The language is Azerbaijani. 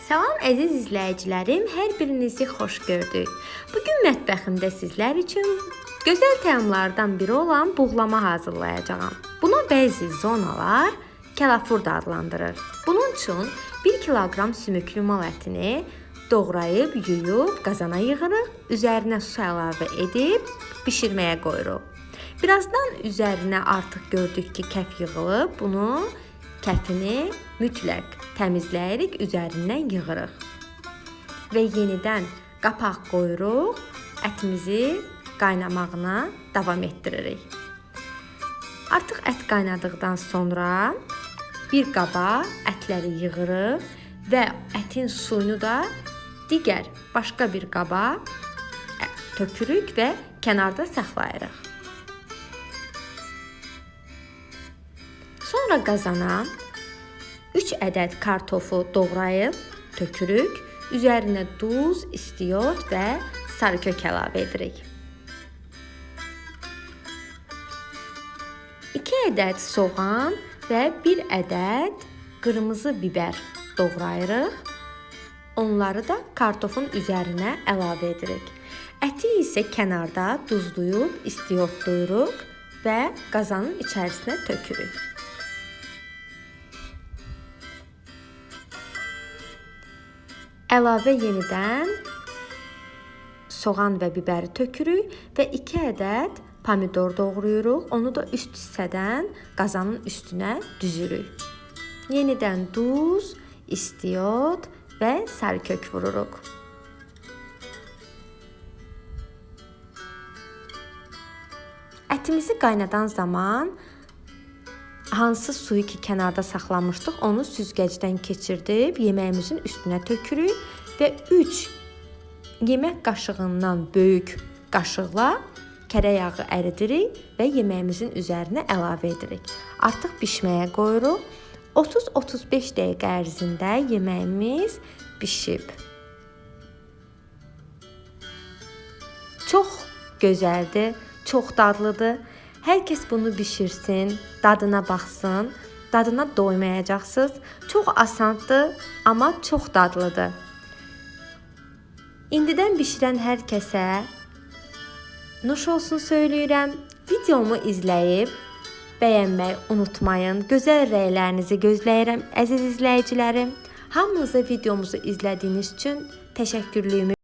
Salam əziz izləyicilərim, hər birinizi xoş gördük. Bugün mətbəximdə sizlər üçün gözəl təamlardan biri olan buğlama hazırlayacağam. Buna bəzi zonalar kəlafur da adlandırır. Bunun üçün 1 kiloqram sümüklü mal ətini doğrayıb, yuyub, qazana yığırıq, üzərinə su əlavə edib bişirməyə qoyuruq. Birazdan üzərinə artıq gördük ki, kəf yığılıb, bunu kəfini mütləq təmizləyirik, üzərindən yığırıq. Və yenidən qapaq qoyuruq, ətimizi qaynamağına davam etdiririk. Artıq ət qaynadıqdan sonra bir qaba ətləri yığırıq və ətin suyunu da digər başqa bir qaba tökürük və kənarda saxlayırıq. Sonra qazana 3 ədəd kartofu doğrayıb tökürük. Üzərinə duz, istiot və sarı kök əlavə edirik. 2 ədəd soğan və 1 ədəd qırmızı biber doğrayırıq. Onları da kartofun üzərinə əlavə edirik. Əti isə kənarda duzlayıb istiotlayırıq və qazanın içərisinə tökürük. Əlavə yenidən soğan və biberi tökürük və 2 ədəd pomidor doğrayırıq. Onu da üst hissədən qazanın üstünə düzürük. Yenidən duz, istiot və sarı kök vururuq. Ətimizi qaynadan zaman hansı suyu ki kənarda saxlamışdıq, onu süzgəcdən keçirdib yeməyimizin üstünə tökürük və 3 yemək qaşığından böyük qaşıqla kərə yağı əridirik və yeməyimizin üzərinə əlavə edirik. Artıq bişməyə qoyuruq. 30-35 dəqiqə ərzində yeməyimiz bişib. Çox gözəldir, çox dadlıdır. Hər kəs bunu bişirsin, dadına baxsın, dadına doymayacaqsınız. Çox asandır, amma çox dadlıdır. İndidən bişirən hər kəsə nuş olsun söyləyirəm. Videomu izləyib bəyənməyi unutmayın. Gözəl rəylərinizi gözləyirəm əziz izləyicilərim. Hamınıza videomuzu izlədiyiniz üçün təşəkkürlüyümü